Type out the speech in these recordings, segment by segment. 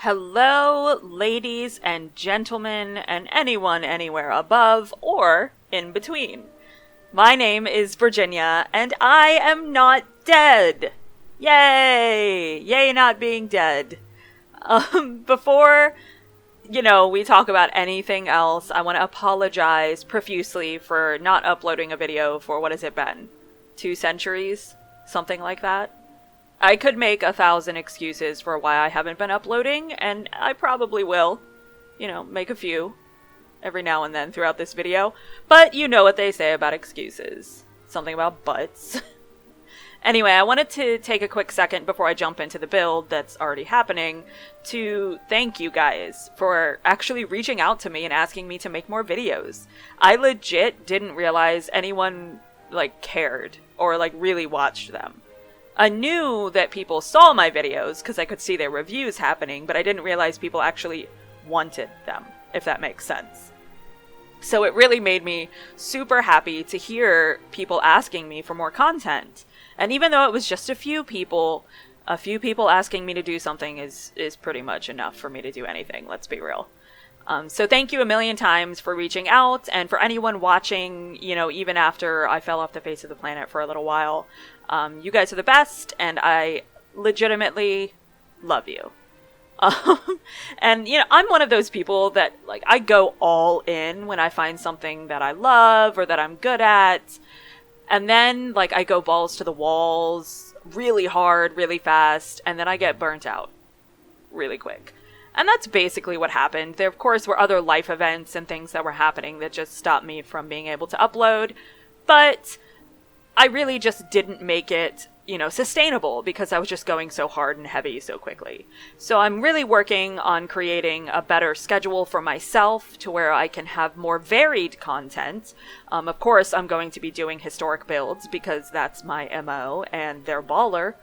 Hello, ladies and gentlemen, and anyone anywhere above or in between. My name is Virginia, and I am not dead. Yay! Yay not being dead. Before, we talk about anything else, I want to apologize profusely for not uploading a video for, what has it been? 2 centuries? Something like that? I could make 1,000 excuses for why I haven't been uploading, and I probably will, make a few every now and then throughout this video, but you know what they say about excuses. Something about butts. Anyway, I wanted to take a quick second before I jump into the build that's already happening to thank you guys for actually reaching out to me and asking me to make more videos. I legit didn't realize anyone, cared or, really watched them. I knew that people saw my videos because I could see their reviews happening, but I didn't realize people actually wanted them, if that makes sense. So it really made me super happy to hear people asking me for more content. And even though it was just a few people asking me to do something is pretty much enough for me to do anything, let's be real. So thank you a million times for reaching out, and for anyone watching, even after I fell off the face of the planet for a little while. You guys are the best, and I legitimately love you. And, I'm one of those people that, I go all in when I find something that I love or that I'm good at. And then, I go balls to the walls really hard, really fast, and then I get burnt out really quick. And that's basically what happened. There, of course, were other life events and things that were happening that just stopped me from being able to upload. But I really just didn't make it, sustainable because I was just going so hard and heavy so quickly. So I'm really working on creating a better schedule for myself to where I can have more varied content. Of course, I'm going to be doing historic builds because that's my MO and they're baller.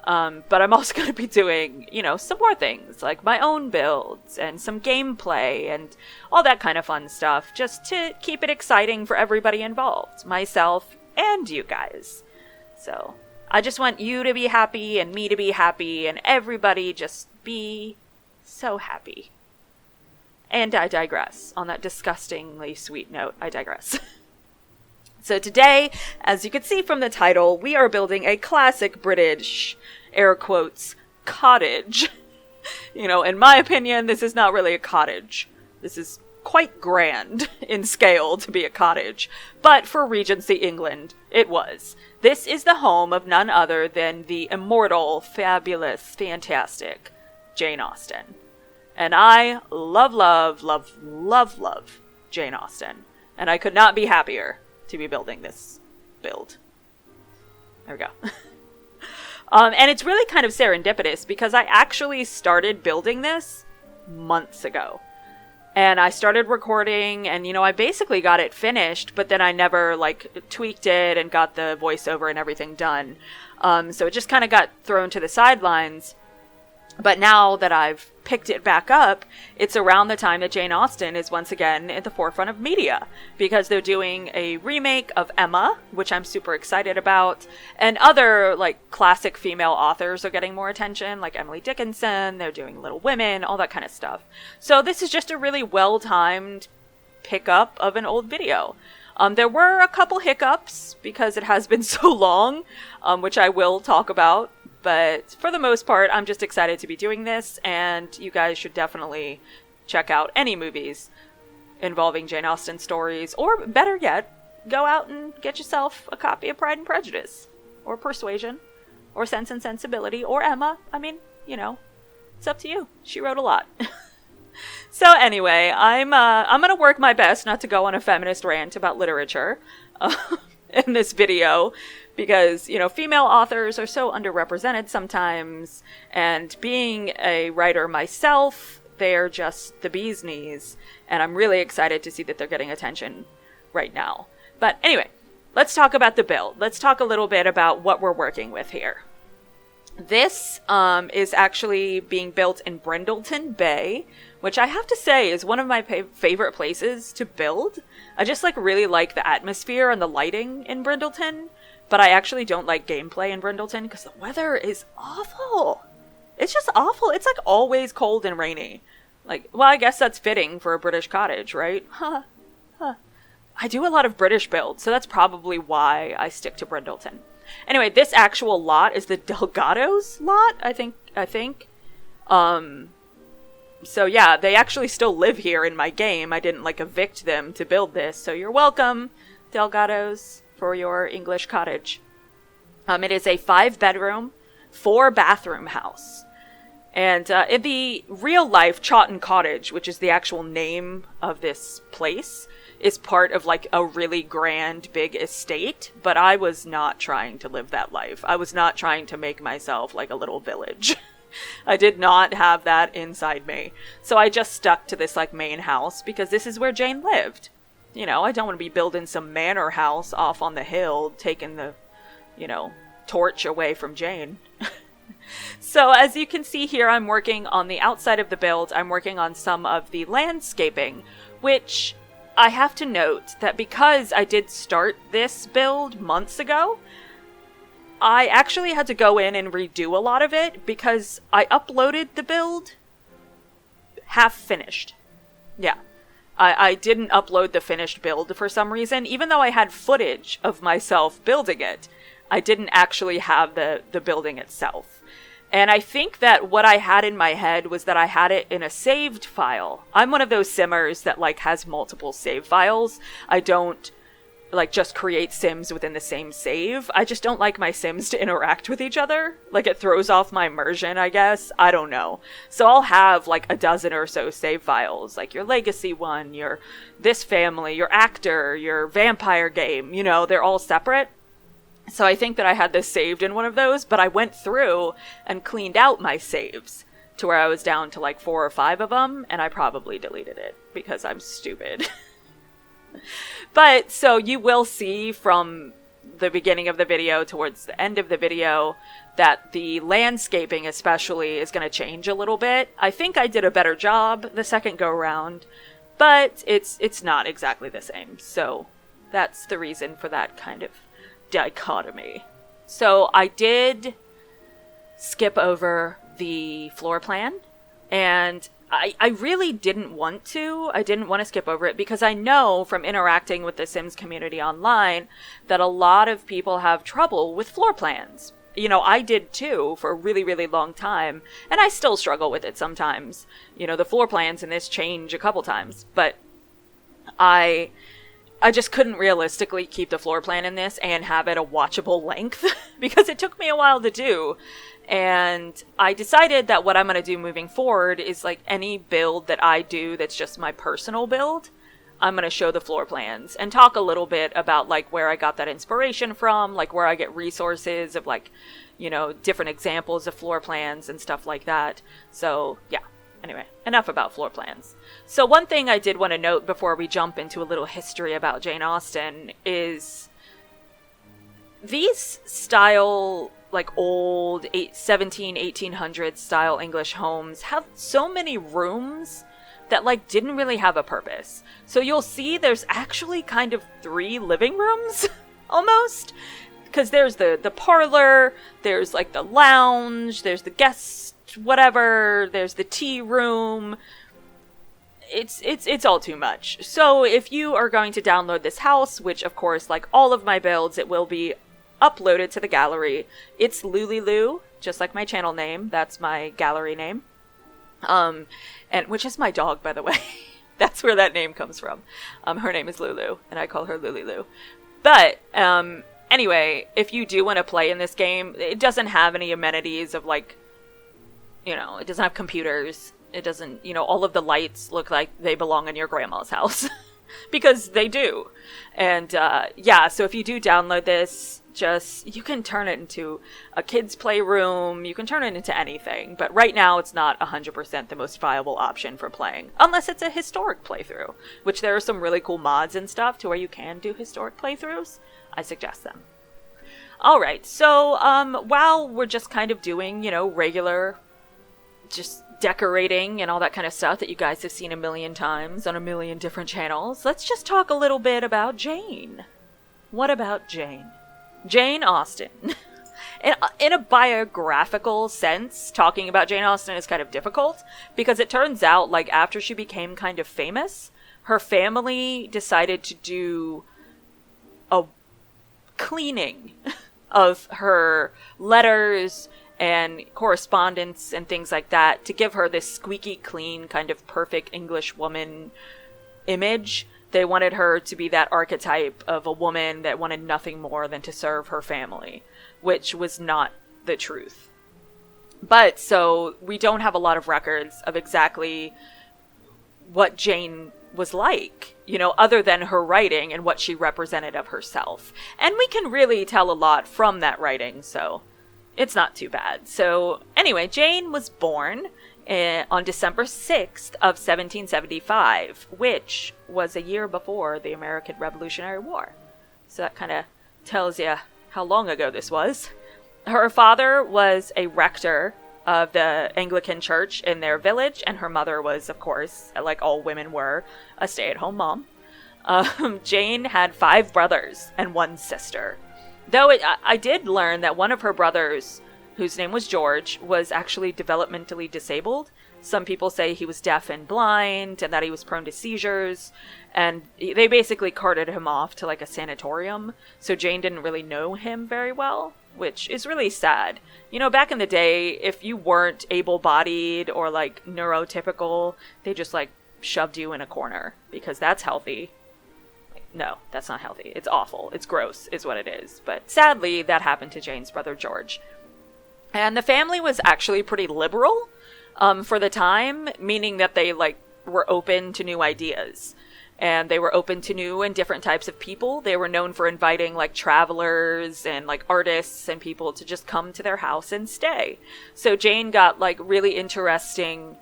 But I'm also going to be doing, some more things like my own builds and some gameplay and all that kind of fun stuff just to keep it exciting for everybody involved, myself and you guys. So I just want you to be happy and me to be happy and everybody just be so happy. And I digress. On that disgustingly sweet note, I digress. So today, as you can see from the title, we are building a classic British, air quotes, cottage. In my opinion, this is not really a cottage. This is quite grand in scale to be a cottage, but for Regency England, it was. This is the home of none other than the immortal, fabulous, fantastic Jane Austen. And I love Jane Austen. And I could not be happier to be building this build. There we go. And it's really kind of serendipitous because I actually started building this months ago. And I started recording and, I basically got it finished, but then I never, tweaked it and got the voiceover and everything done. So it just kind of got thrown to the sidelines. But now that I've picked it back up, it's around the time that Jane Austen is once again at the forefront of media, because they're doing a remake of Emma, which I'm super excited about, and other, classic female authors are getting more attention, like Emily Dickinson, they're doing Little Women, all that kind of stuff. So this is just a really well-timed pickup of an old video. There were a couple hiccups, because it has been so long, which I will talk about. But for the most part, I'm just excited to be doing this, and you guys should definitely check out any movies involving Jane Austen stories, or better yet, go out and get yourself a copy of Pride and Prejudice, or Persuasion, or Sense and Sensibility, or Emma. I mean, it's up to you. She wrote a lot. So anyway, I'm gonna work my best not to go on a feminist rant about literature in this video, because, female authors are so underrepresented sometimes, and being a writer myself, they're just the bee's knees, and I'm really excited to see that they're getting attention right now. But anyway, let's talk about the build. Let's talk a little bit about what we're working with here. This is actually being built in Brindleton Bay, which I have to say is one of my favorite places to build. I just really like the atmosphere and the lighting in Brindleton, but I actually don't like gameplay in Brindleton because the weather is awful. It's just awful. It's always cold and rainy. I guess that's fitting for a British cottage, right? I do a lot of British builds, so that's probably why I stick to Brindleton. Anyway, this actual lot is the Delgados lot, I think. So yeah, they actually still live here in my game. I didn't evict them to build this, so you're welcome, Delgados, for your English cottage. It is a 5-bedroom, 4-bathroom house. And in the real life Chawton Cottage, which is the actual name of this place, is part of a really grand big estate, but I was not trying to live that life. I was not trying to make myself a little village. I did not have that inside me. So I just stuck to this main house because this is where Jane lived. I don't want to be building some manor house off on the hill, taking the, torch away from Jane. So as you can see here, I'm working on the outside of the build. I'm working on some of the landscaping, which I have to note that because I did start this build months ago, I actually had to go in and redo a lot of it because I uploaded the build half finished. Yeah. I didn't upload the finished build for some reason. Even though I had footage of myself building it, I didn't actually have the building itself. And I think that what I had in my head was that I had it in a saved file. I'm one of those simmers that has multiple save files. I don't just create sims within the same save. I just don't like my sims to interact with each other. It throws off my immersion, I guess. I don't know. So I'll have a dozen or so save files, your legacy one, your this family, your actor, your vampire game, they're all separate. So I think that I had this saved in one of those, but I went through and cleaned out my saves to where I was down to 4 or 5 of them, and I probably deleted it because I'm stupid. But, so you will see from the beginning of the video towards the end of the video that the landscaping especially is going to change a little bit. I think I did a better job the second go around, but it's not exactly the same. So that's the reason for that kind of dichotomy. So I did skip over the floor plan, and I really didn't want to. I didn't want to skip over it because I know from interacting with the Sims community online that a lot of people have trouble with floor plans. I did too for a really, really long time, and I still struggle with it sometimes. The floor plans in this change a couple times, but I just couldn't realistically keep the floor plan in this and have it a watchable length because it took me a while to do. And I decided that what I'm going to do moving forward is any build that I do that's just my personal build, I'm going to show the floor plans and talk a little bit about where I got that inspiration from, where I get resources of different examples of floor plans and stuff like that. So yeah. Anyway, enough about floor plans. So one thing I did want to note before we jump into a little history about Jane Austen is these style, old 1800s style English homes have so many rooms that didn't really have a purpose. So you'll see there's actually kind of 3 living rooms almost, because there's the parlor, there's the lounge, there's the guest whatever, there's the tea room. It's all too much. So if you are going to download this house, which of course, all of my builds, it will be uploaded to the gallery. ItsLoolyLoo, just like my channel name. That's my gallery name. And which is my dog, by the way. That's where that name comes from. Her name is Lulu, and I call her LoolyLoo. But, anyway, if you do want to play in this game, it doesn't have any amenities of, like, it doesn't have computers. It doesn't, all of the lights look like they belong in your grandma's house. Because they do. And, so if you do download this, you can turn it into a kid's playroom. You can turn it into anything. But right now, it's not 100% the most viable option for playing. Unless it's a historic playthrough. Which there are some really cool mods and stuff to where you can do historic playthroughs. I suggest them. Alright, so, while we're just kind of doing, regular, just decorating and all that kind of stuff that you guys have seen a million times on a million different channels, let's just talk a little bit about Jane. What about Jane? Jane Austen. In a biographical sense, talking about Jane Austen is kind of difficult, because it turns out, like, after she became kind of famous, her family decided to do a cleaning of her letters and correspondence and things like that to give her this squeaky clean, kind of perfect English woman image. They wanted her to be that archetype of a woman that wanted nothing more than to serve her family, which was not the truth. But, so, we don't have a lot of records of exactly what Jane was like, other than her writing and what she represented of herself. And we can really tell a lot from that writing, so it's not too bad. So, anyway, Jane was born on December 6th of 1775, which was a year before the American Revolutionary War. So that kind of tells you how long ago this was. Her father was a rector of the Anglican church in their village, and her mother was, of course, like all women were, a stay-at-home mom. Jane had 5 brothers and 1 sister. Though I did learn that one of her brothers, whose name was George, was actually developmentally disabled. Some people say he was deaf and blind, and that he was prone to seizures, and they basically carted him off to, like, a sanatorium, so Jane didn't really know him very well, which is really sad. Back in the day, if you weren't able-bodied or, like, neurotypical, they just, like, shoved you in a corner, because that's healthy. No, that's not healthy. It's awful. It's gross, is what it is. But sadly, that happened to Jane's brother George. And the family was actually pretty liberal for the time, meaning that they, like, were open to new ideas. And they were open to new and different types of people. They were known for inviting, like, travelers and, like, artists and people to just come to their house and stay. So Jane got, like, really interesting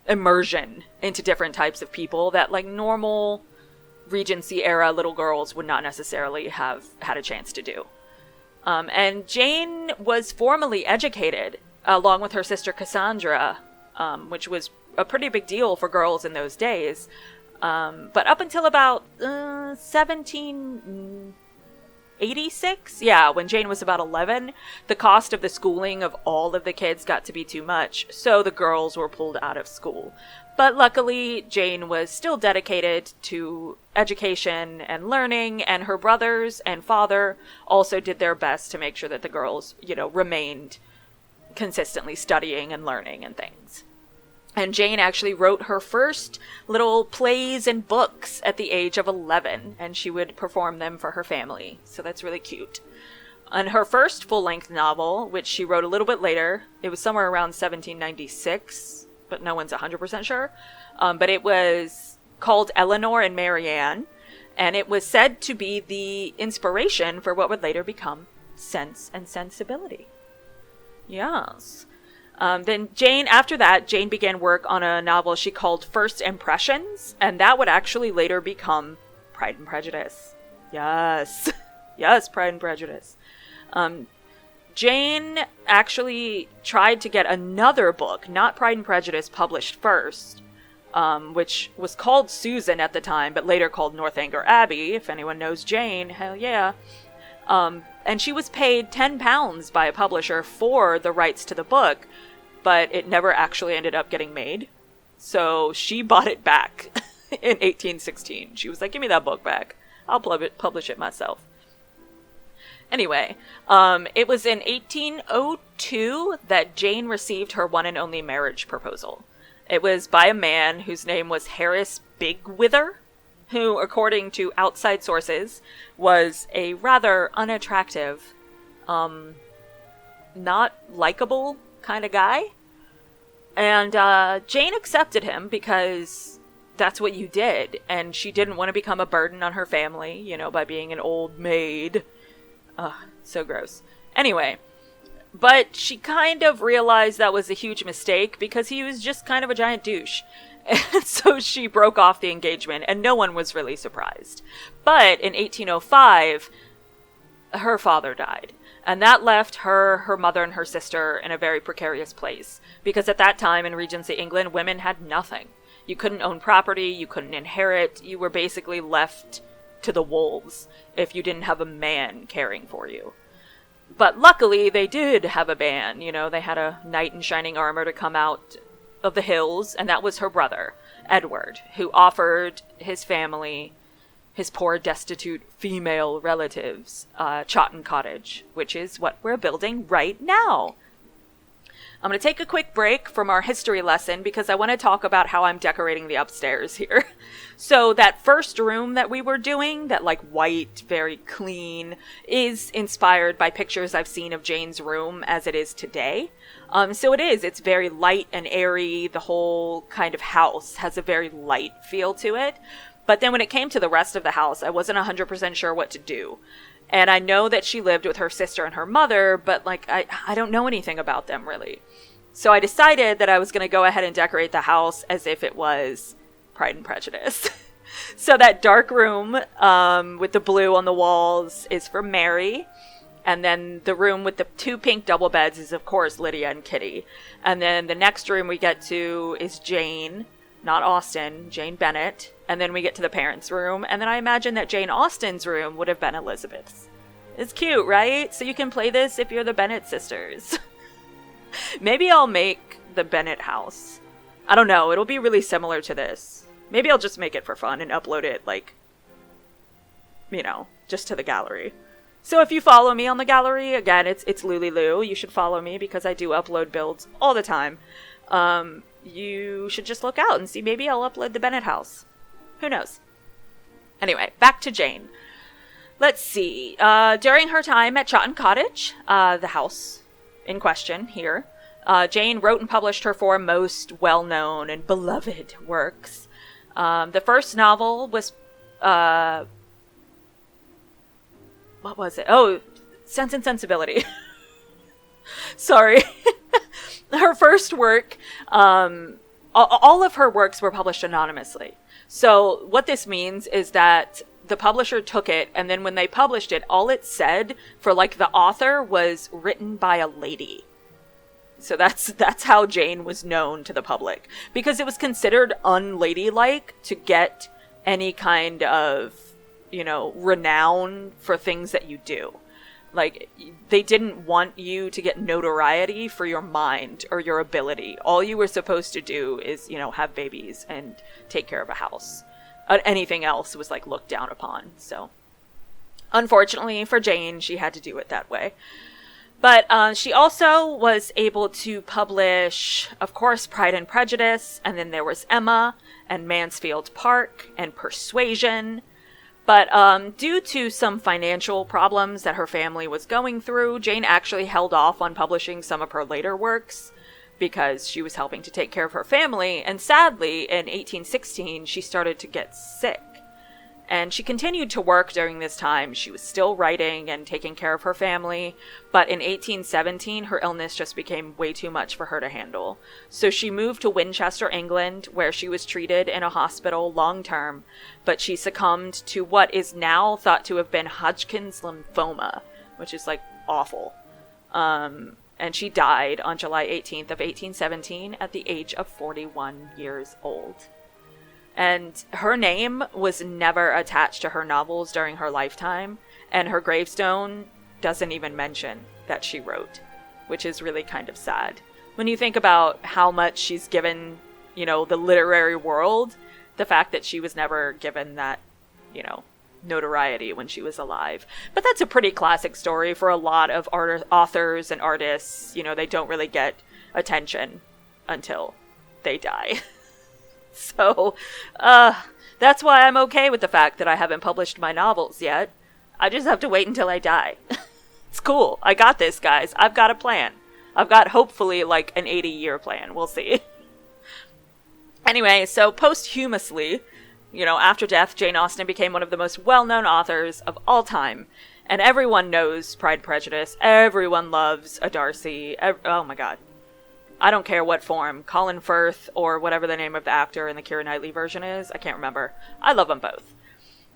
immersion into different types of people that, like, normal Regency era little girls would not necessarily have had a chance to do. And Jane was formally educated along with her sister Cassandra, which was a pretty big deal for girls in those days. But up until about 1786, when Jane was about 11, the cost of the schooling of all of the kids got to be too much, so the girls were pulled out of school. But luckily, Jane was still dedicated to education and learning, and her brothers and father also did their best to make sure that the girls, remained consistently studying and learning and things. And Jane actually wrote her first little plays and books at the age of 11, and she would perform them for her family. So that's really cute. And her first full-length novel, which she wrote a little bit later, it was somewhere around 1796, but no one's 100% sure. But it was called Eleanor and Marianne, and it was said to be the inspiration for what would later become Sense and Sensibility. Yes. Then after that, Jane began work on a novel she called First Impressions, and that would actually later become Pride and Prejudice. Yes. Yes, Pride and Prejudice. Jane actually tried to get another book, not Pride and Prejudice, published first, which was called Susan at the time, but later called Northanger Abbey. If anyone knows Jane, hell yeah. And she was paid £10 by a publisher for the rights to the book, but it never actually ended up getting made. So she bought it back in 1816. She was like, give me that book back. I'll publish it myself. Anyway, it was in 1802 that Jane received her one and only marriage proposal. It was by a man whose name was Harris Bigwither, who, according to outside sources, was a rather unattractive, not likable kind of guy. And Jane accepted him because that's what you did, and she didn't want to become a burden on her family, you know, by being an old maid. Ugh, so gross. Anyway, but she kind of realized that was a huge mistake because he was just kind of a giant douche. And so she broke off the engagement, and no one was really surprised. But in 1805, her father died. And that left her mother, and her sister in a very precarious place. Because at that time in Regency England, women had nothing. You couldn't own property, you couldn't inherit, you were basically left to the wolves if you didn't have a man caring for you. But luckily, they did have a man. You know, they had a knight in shining armor to come out of the hills, and that was her brother, Edward, who offered his family, his poor destitute female relatives, Chawton Cottage, which is what we're building right now. I'm going to take a quick break from our history lesson because I want to talk about how I'm decorating the upstairs here. So that first room that we were doing, that like white, very clean, is inspired by pictures I've seen of Jane's room as it is today. So it's very light and airy. The whole kind of house has a very light feel to it. But then when it came to the rest of the house, I wasn't 100% sure what to do. And I know that she lived with her sister and her mother, but like I don't know anything about them really. So I decided that I was going to go ahead and decorate the house as if it was Pride and Prejudice. So that dark room with the blue on the walls is for Mary. And then the room with the 2 pink double beds is, of course, Lydia and Kitty. And then the next room we get to is Jane, not Austen, Jane Bennet. And then we get to the parents' room. And then I imagine that Jane Austen's room would have been Elizabeth's. It's cute, right? So you can play this if you're the Bennet sisters. Maybe I'll make the Bennet house. I don't know. It'll be really similar to this. Maybe I'll just make it for fun and upload it, like, you know, just to the gallery. So if you follow me on the gallery, again, it's ItsLoolyLoo. You should follow me because I do upload builds all the time. You should just look out and see. Maybe I'll upload the Bennet house. Who knows? Anyway, back to Jane. Let's see. During her time at Chawton Cottage, the house in question here, Jane wrote and published her 4 most well-known and beloved works. The first novel was... what was it? Oh, Sense and Sensibility. Sorry. Her first work, all of her works were published anonymously. So what this means is that the publisher took it, and then when they published it, all it said for like the author was written by a lady. So that's how Jane was known to the public, because it was considered unladylike to get any kind of, you know, renown for things that you do. Like, they didn't want you to get notoriety for your mind or your ability. All you were supposed to do is, you know, have babies and take care of a house. Anything else was, like, looked down upon. So, unfortunately for Jane, she had to do it that way. But she also was able to publish, of course, Pride and Prejudice, and then there was Emma, and Mansfield Park, and Persuasion. But due to some financial problems that her family was going through, Jane actually held off on publishing some of her later works because she was helping to take care of her family. And sadly, in 1816, she started to get sick. And she continued to work during this time. She was still writing and taking care of her family. But in 1817, her illness just became way too much for her to handle. So she moved to Winchester, England, where she was treated in a hospital long term. But she succumbed to what is now thought to have been Hodgkin's lymphoma, which is, like, awful. And she died on July 18th of 1817 at the age of 41 years old. And her name was never attached to her novels during her lifetime, and her gravestone doesn't even mention that she wrote, which is really kind of sad. When you think about how much she's given, you know, the literary world, the fact that she was never given that, you know, notoriety when she was alive. But that's a pretty classic story for a lot of authors and artists. You know, they don't really get attention until they die. So, that's why I'm okay with the fact that I haven't published my novels yet. I just have to wait until I die. It's cool. I got this, guys. I've got a plan. I've got hopefully like an 80-year plan. We'll see. Anyway, so posthumously, after death, Jane Austen became one of the most well-known authors of all time. And everyone knows Pride and Prejudice. Everyone loves a Darcy. Oh my god. I don't care what form. Colin Firth or whatever the name of the actor in the Keira Knightley version is. I can't remember. I love them both.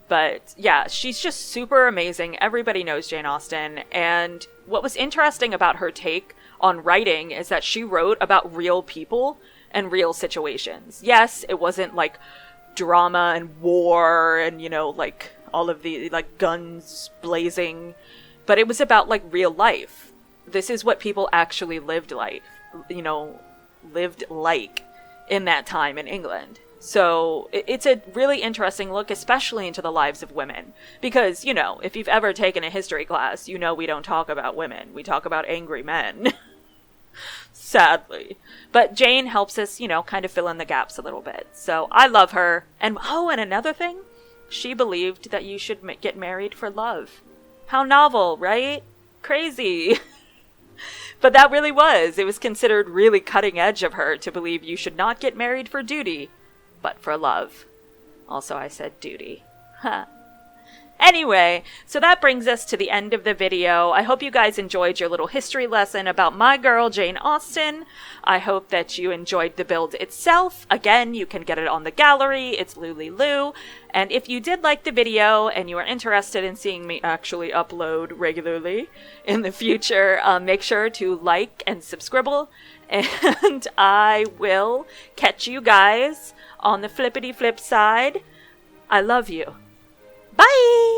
But yeah, she's just super amazing. Everybody knows Jane Austen. And what was interesting about her take on writing is that she wrote about real people and real situations. Yes, it wasn't like drama and war and, like all of the like guns blazing, but it was about like real life. This is what people actually lived like in that time in England. So it's a really interesting look, especially into the lives of women. Because, if you've ever taken a history class, we don't talk about women. We talk about angry men. Sadly. But Jane helps us, kind of fill in the gaps a little bit. So I love her. And another thing, she believed that you should get married for love. How novel, right? Crazy. But that really was. It was considered really cutting edge of her to believe you should not get married for duty, but for love. Also, I said duty. Huh. Anyway, so that brings us to the end of the video. I hope you guys enjoyed your little history lesson about my girl, Jane Austen. I hope that you enjoyed the build itself. Again, you can get it on the gallery. ItsLoolyLoo. And if you did like the video and you are interested in seeing me actually upload regularly in the future, make sure to like and subscribe. And I will catch you guys on the flippity flip side. I love you. Bye!